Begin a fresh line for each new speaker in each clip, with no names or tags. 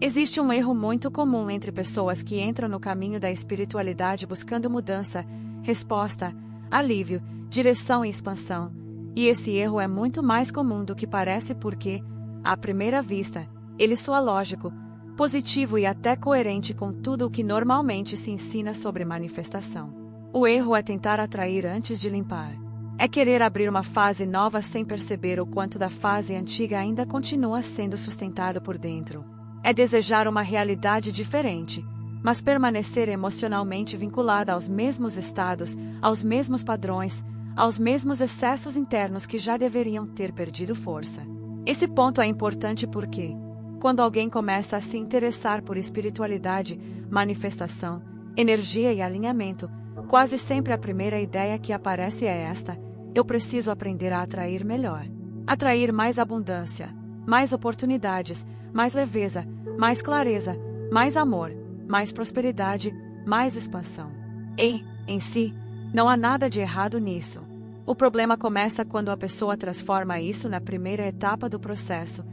Existe um erro muito comum entre pessoas que entram no caminho da espiritualidade buscando mudança, resposta, alívio, direção e expansão. E esse erro é muito mais comum do que parece porque, à primeira vista, ele soa lógico, positivo e até coerente com tudo o que normalmente se ensina sobre manifestação. O erro é tentar atrair antes de limpar. É querer abrir uma fase nova sem perceber o quanto da fase antiga ainda continua sendo sustentado por dentro. É desejar uma realidade diferente, mas permanecer emocionalmente vinculada aos mesmos estados, aos mesmos padrões, aos mesmos excessos internos que já deveriam ter perdido força. Esse ponto é importante porque, quando alguém começa a se interessar por espiritualidade, manifestação, energia e alinhamento, quase sempre a primeira ideia que aparece é esta: eu preciso aprender a atrair melhor. Atrair mais abundância, mais oportunidades, mais leveza, mais clareza, mais amor, mais prosperidade, mais expansão. E, em si, não há nada de errado nisso. O problema começa quando a pessoa transforma isso na primeira etapa do processo,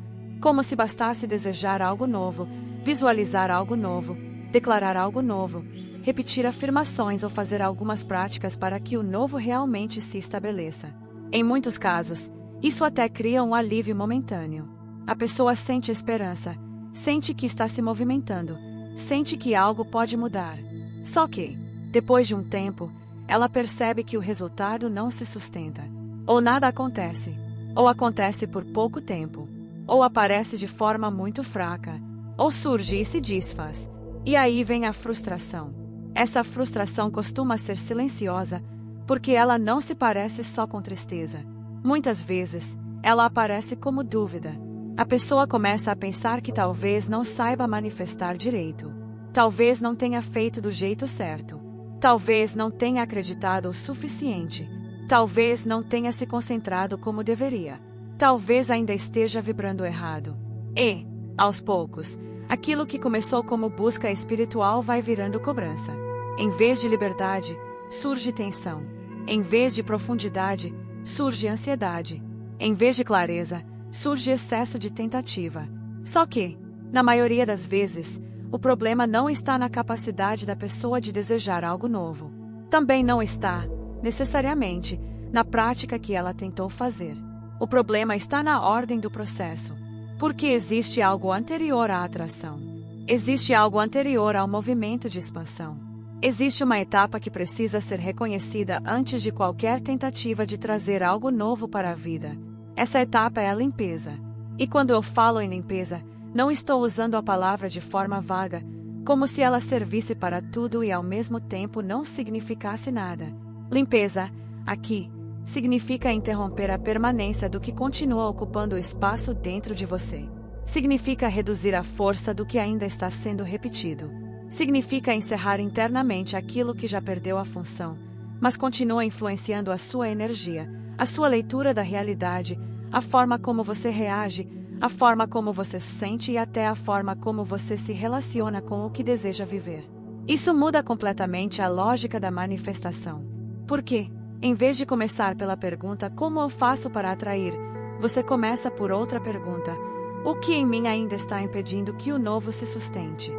como se bastasse desejar algo novo, visualizar algo novo, declarar algo novo, repetir afirmações ou fazer algumas práticas para que o novo realmente se estabeleça. Em muitos casos, isso até cria um alívio momentâneo. A pessoa sente esperança, sente que está se movimentando, sente que algo pode mudar. Só que, depois de um tempo, ela percebe que o resultado não se sustenta. Ou nada acontece, ou acontece por pouco tempo, ou aparece de forma muito fraca, ou surge e se desfaz. E aí vem a frustração. Essa frustração costuma ser silenciosa, porque ela não se parece só com tristeza. Muitas vezes, ela aparece como dúvida. A pessoa começa a pensar que talvez não saiba manifestar direito. Talvez não tenha feito do jeito certo. Talvez não tenha acreditado o suficiente. Talvez não tenha se concentrado como deveria. Talvez ainda esteja vibrando errado. E, aos poucos, aquilo que começou como busca espiritual vai virando cobrança. Em vez de liberdade, surge tensão. Em vez de profundidade, surge ansiedade. Em vez de clareza, surge excesso de tentativa. Só que, na maioria das vezes, o problema não está na capacidade da pessoa de desejar algo novo. Também não está, necessariamente, na prática que ela tentou fazer. O problema está na ordem do processo. Porque existe algo anterior à atração. Existe algo anterior ao movimento de expansão. Existe uma etapa que precisa ser reconhecida antes de qualquer tentativa de trazer algo novo para a vida. Essa etapa é a limpeza. E quando eu falo em limpeza, não estou usando a palavra de forma vaga, como se ela servisse para tudo e ao mesmo tempo não significasse nada. Limpeza, aqui, significa interromper a permanência do que continua ocupando o espaço dentro de você. Significa reduzir a força do que ainda está sendo repetido. Significa encerrar internamente aquilo que já perdeu a função, mas continua influenciando a sua energia, a sua leitura da realidade, a forma como você reage, a forma como você se sente e até a forma como você se relaciona com o que deseja viver. Isso muda completamente a lógica da manifestação. Por quê? Em vez de começar pela pergunta como eu faço para atrair, você começa por outra pergunta: o que em mim ainda está impedindo que o novo se sustente?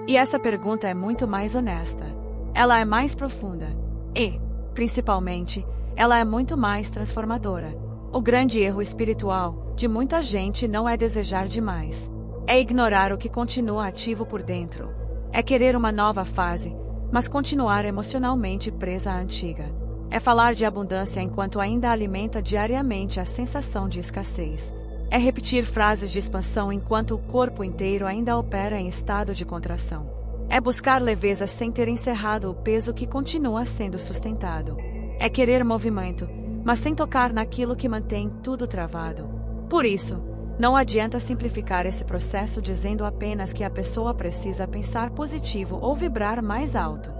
E essa pergunta é muito mais honesta. Ela é mais profunda. E, principalmente, ela é muito mais transformadora. O grande erro espiritual de muita gente não é desejar demais. É ignorar o que continua ativo por dentro. É querer uma nova fase, mas continuar emocionalmente presa à antiga. É falar de abundância enquanto ainda alimenta diariamente a sensação de escassez. É repetir frases de expansão enquanto o corpo inteiro ainda opera em estado de contração. É buscar leveza sem ter encerrado o peso que continua sendo sustentado. É querer movimento, mas sem tocar naquilo que mantém tudo travado. Por isso, não adianta simplificar esse processo dizendo apenas que a pessoa precisa pensar positivo ou vibrar mais alto.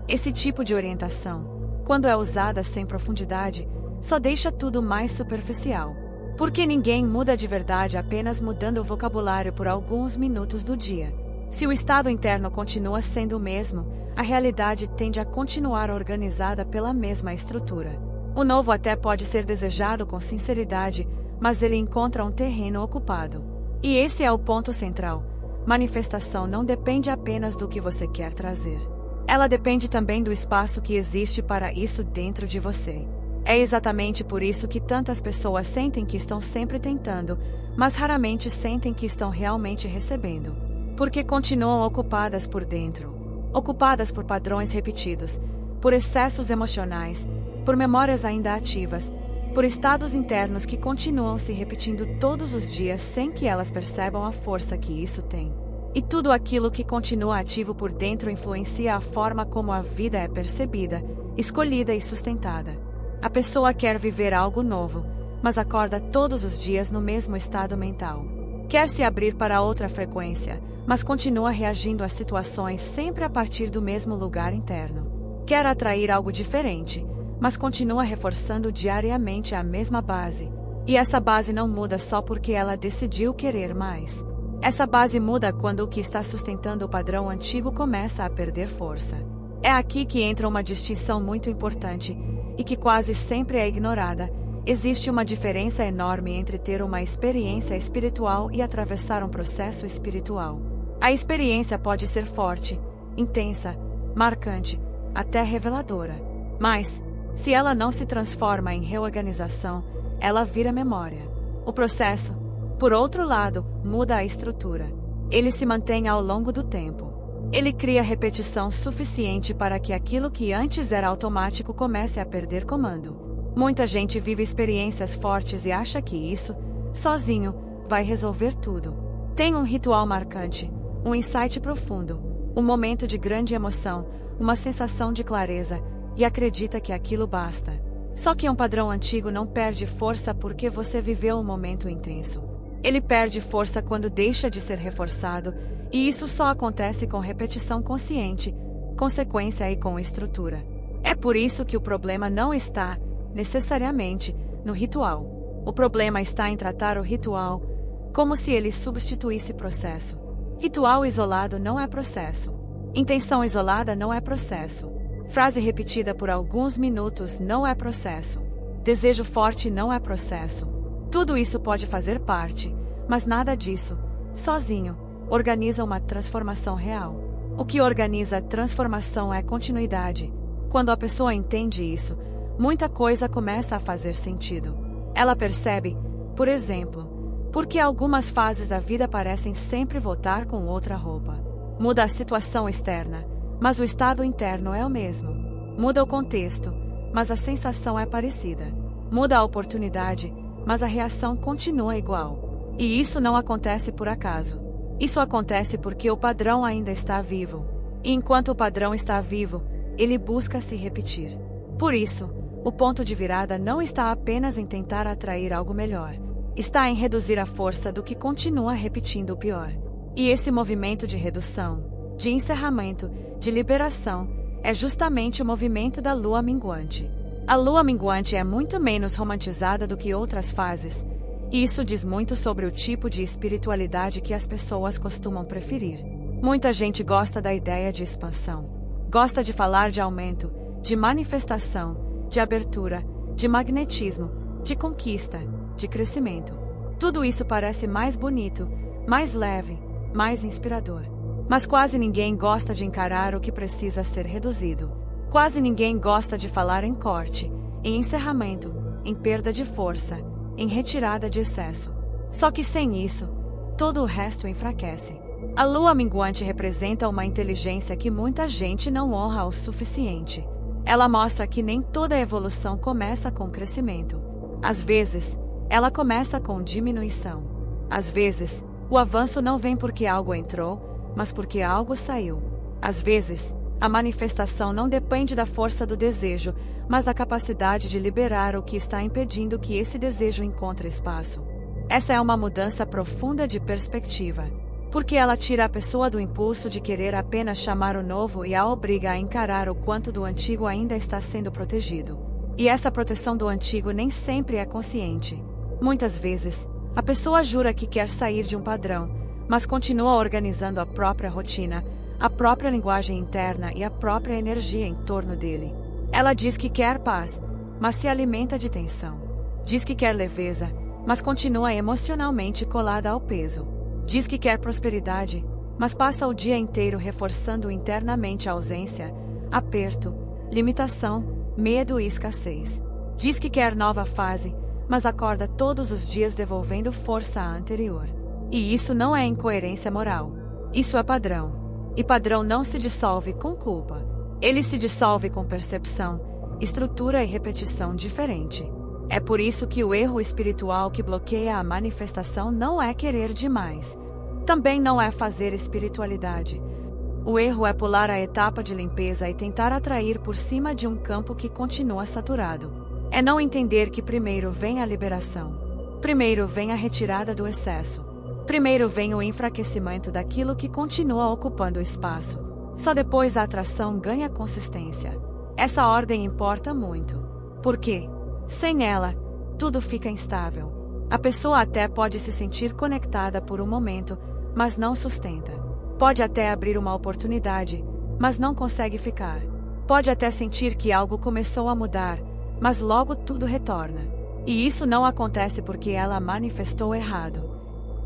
Esse tipo de orientação, quando é usada sem profundidade, só deixa tudo mais superficial. Porque ninguém muda de verdade apenas mudando o vocabulário por alguns minutos do dia. Se o estado interno continua sendo o mesmo, a realidade tende a continuar organizada pela mesma estrutura. O novo até pode ser desejado com sinceridade, mas ele encontra um terreno ocupado. E esse é o ponto central. manifestação não depende apenas do que você quer trazer. Ela depende também do espaço que existe para isso dentro de você. É exatamente por isso que tantas pessoas sentem que estão sempre tentando, mas raramente sentem que estão realmente recebendo. Porque continuam ocupadas por dentro. Ocupadas por padrões repetidos, por excessos emocionais, por memórias ainda ativas, por estados internos que continuam se repetindo todos os dias sem que elas percebam a força que isso tem. E tudo aquilo que continua ativo por dentro influencia a forma como a vida é percebida, escolhida e sustentada. A pessoa quer viver algo novo, mas acorda todos os dias no mesmo estado mental. Quer se abrir para outra frequência, mas continua reagindo às situações sempre a partir do mesmo lugar interno. Quer atrair algo diferente, mas continua reforçando diariamente a mesma base. E essa base não muda só porque ela decidiu querer mais. Essa base muda quando o que está sustentando o padrão antigo começa a perder força. É aqui que entra uma distinção muito importante, e que quase sempre é ignorada. Existe uma diferença enorme entre ter uma experiência espiritual e atravessar um processo espiritual. A experiência pode ser forte, intensa, marcante, até reveladora. Mas, se ela não se transforma em reorganização, ela vira memória. O processo, por outro lado, muda a estrutura. Ele se mantém ao longo do tempo. Ele cria repetição suficiente para que aquilo que antes era automático comece a perder comando. Muita gente vive experiências fortes e acha que isso, sozinho, vai resolver tudo. Tem um ritual marcante, um insight profundo, um momento de grande emoção, uma sensação de clareza, e acredita que aquilo basta. Só que um padrão antigo não perde força porque você viveu um momento intenso. Ele perde força quando deixa de ser reforçado, e isso só acontece com repetição consciente, consequência e com estrutura. É por isso que o problema não está, necessariamente, no ritual. O problema está em tratar o ritual como se ele substituísse processo. Ritual isolado não é processo. Intenção isolada não é processo. Frase repetida por alguns minutos não é processo. Desejo forte não é processo. Tudo isso pode fazer parte, mas nada disso, sozinho, organiza uma transformação real. O que organiza a transformação é continuidade. Quando a pessoa entende isso, muita coisa começa a fazer sentido. Ela percebe, por exemplo, por que algumas fases da vida parecem sempre voltar com outra roupa. Muda a situação externa, mas o estado interno é o mesmo. Muda o contexto, mas a sensação é parecida. Muda a oportunidade, mas a reação continua igual. E isso não acontece por acaso. Isso acontece porque o padrão ainda está vivo. E enquanto o padrão está vivo, ele busca se repetir. Por isso, o ponto de virada não está apenas em tentar atrair algo melhor. Está em reduzir a força do que continua repetindo o pior. E esse movimento de redução, de encerramento, de liberação, é justamente o movimento da lua minguante. A lua minguante é muito menos romantizada do que outras fases, e isso diz muito sobre o tipo de espiritualidade que as pessoas costumam preferir. Muita gente gosta da ideia de expansão. Gosta de falar de aumento, de manifestação, de abertura, de magnetismo, de conquista, de crescimento. Tudo isso parece mais bonito, mais leve, mais inspirador. Mas quase ninguém gosta de encarar o que precisa ser reduzido. Quase ninguém gosta de falar em corte, em encerramento, em perda de força, em retirada de excesso. Só que sem isso, todo o resto enfraquece. A lua minguante representa uma inteligência que muita gente não honra o suficiente. Ela mostra que nem toda evolução começa com crescimento. Às vezes, ela começa com diminuição. Às vezes, o avanço não vem porque algo entrou, mas porque algo saiu. Às vezes, a manifestação não depende da força do desejo, mas da capacidade de liberar o que está impedindo que esse desejo encontre espaço. Essa é uma mudança profunda de perspectiva, porque ela tira a pessoa do impulso de querer apenas chamar o novo e a obriga a encarar o quanto do antigo ainda está sendo protegido. E essa proteção do antigo nem sempre é consciente. Muitas vezes, a pessoa jura que quer sair de um padrão, mas continua organizando a própria rotina, a própria linguagem interna e a própria energia em torno dele. Ela diz que quer paz, mas se alimenta de tensão. Diz que quer leveza, mas continua emocionalmente colada ao peso. Diz que quer prosperidade, mas passa o dia inteiro reforçando internamente a ausência, aperto, limitação, medo e escassez. Diz que quer nova fase, mas acorda todos os dias devolvendo força à anterior. E isso não é incoerência moral. Isso é padrão. E padrão não se dissolve com culpa. Ele se dissolve com percepção, estrutura e repetição diferente. É por isso que o erro espiritual que bloqueia a manifestação não é querer demais. Também não é fazer espiritualidade. O erro é pular a etapa de limpeza e tentar atrair por cima de um campo que continua saturado. É não entender que primeiro vem a liberação. Primeiro vem a retirada do excesso. Primeiro vem o enfraquecimento daquilo que continua ocupando o espaço. Só depois a atração ganha consistência. Essa ordem importa muito. Por quê? Sem ela, tudo fica instável. A pessoa até pode se sentir conectada por um momento, mas não sustenta. Pode até abrir uma oportunidade, mas não consegue ficar. Pode até sentir que algo começou a mudar, mas logo tudo retorna. E isso não acontece porque ela manifestou errado.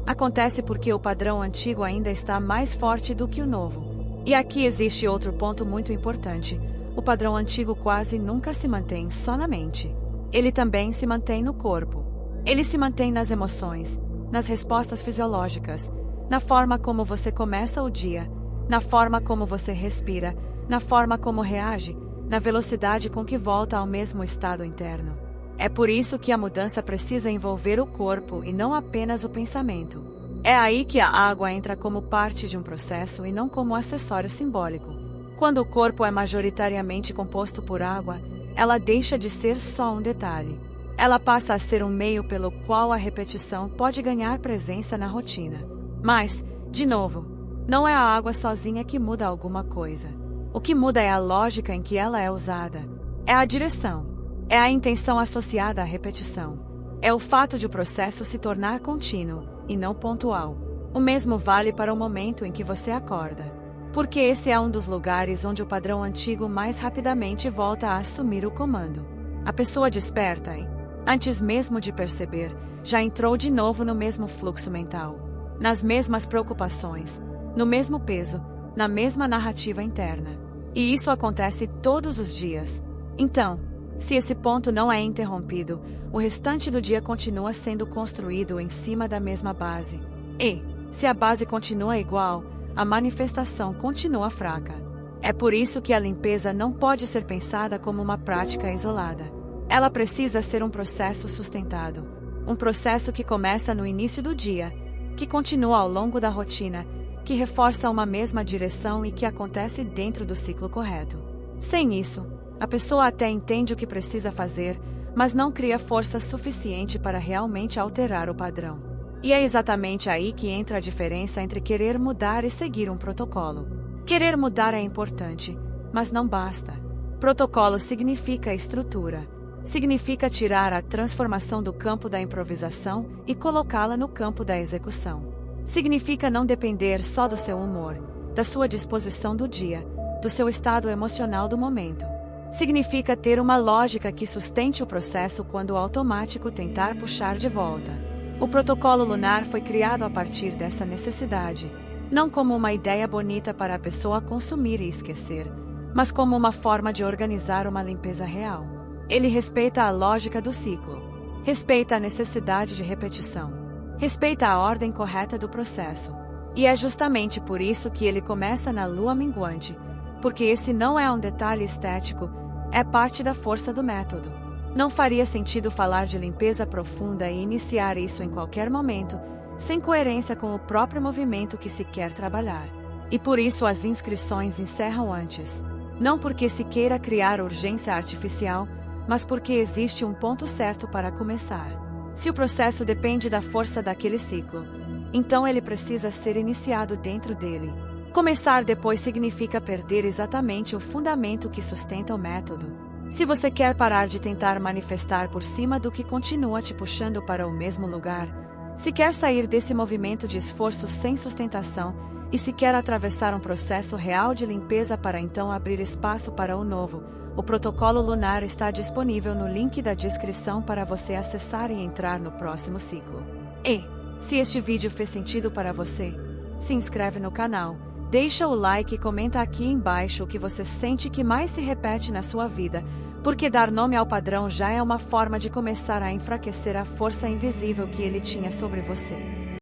Acontece porque o padrão antigo ainda está mais forte do que o novo. E aqui existe outro ponto muito importante. O padrão antigo quase nunca se mantém só na mente. Ele também se mantém no corpo. Ele se mantém nas emoções, nas respostas fisiológicas, na forma como você começa o dia, na forma como você respira, na forma como reage, na velocidade com que volta ao mesmo estado interno. É por isso que a mudança precisa envolver o corpo e não apenas o pensamento. É aí que a água entra como parte de um processo e não como acessório simbólico. Quando o corpo é majoritariamente composto por água, ela deixa de ser só um detalhe. Ela passa a ser um meio pelo qual a repetição pode ganhar presença na rotina. Mas, de novo, não é a água sozinha que muda alguma coisa. O que muda é a lógica em que ela é usada. É a direção. É a intenção associada à repetição. É o fato de o processo se tornar contínuo, e não pontual. O mesmo vale para o momento em que você acorda. Porque esse é um dos lugares onde o padrão antigo mais rapidamente volta a assumir o comando. A pessoa desperta e, antes mesmo de perceber, já entrou de novo no mesmo fluxo mental. Nas mesmas preocupações, no mesmo peso, na mesma narrativa interna. E isso acontece todos os dias. Então, se esse ponto não é interrompido, o restante do dia continua sendo construído em cima da mesma base. E, se a base continua igual, a manifestação continua fraca. É por isso que a limpeza não pode ser pensada como uma prática isolada. Ela precisa ser um processo sustentado. Um processo que começa no início do dia, que continua ao longo da rotina, que reforça uma mesma direção e que acontece dentro do ciclo correto. Sem isso, a pessoa até entende o que precisa fazer, mas não cria força suficiente para realmente alterar o padrão. E é exatamente aí que entra a diferença entre querer mudar e seguir um protocolo. Querer mudar é importante, mas não basta. Protocolo significa estrutura. Significa tirar a transformação do campo da improvisação e colocá-la no campo da execução. Significa não depender só do seu humor, da sua disposição do dia, do seu estado emocional do momento. Significa ter uma lógica que sustente o processo quando o automático tentar puxar de volta. O protocolo lunar foi criado a partir dessa necessidade, não como uma ideia bonita para a pessoa consumir e esquecer, mas como uma forma de organizar uma limpeza real. Ele respeita a lógica do ciclo, respeita a necessidade de repetição. Respeita a ordem correta do processo. E é justamente por isso que ele começa na lua minguante, porque esse não é um detalhe estético, é parte da força do método. Não faria sentido falar de limpeza profunda e iniciar isso em qualquer momento, sem coerência com o próprio movimento que se quer trabalhar. E por isso as inscrições encerram antes. Não porque se queira criar urgência artificial, mas porque existe um ponto certo para começar. Se o processo depende da força daquele ciclo, então ele precisa ser iniciado dentro dele. Começar depois significa perder exatamente o fundamento que sustenta o método. Se você quer parar de tentar manifestar por cima do que continua te puxando para o mesmo lugar, se quer sair desse movimento de esforço sem sustentação e se quer atravessar um processo real de limpeza para então abrir espaço para o novo, o protocolo lunar está disponível no link da descrição para você acessar e entrar no próximo ciclo. E, se este vídeo fez sentido para você, se inscreve no canal, deixa o like e comenta aqui embaixo o que você sente que mais se repete na sua vida, porque dar nome ao padrão já é uma forma de começar a enfraquecer a força invisível que ele tinha sobre você.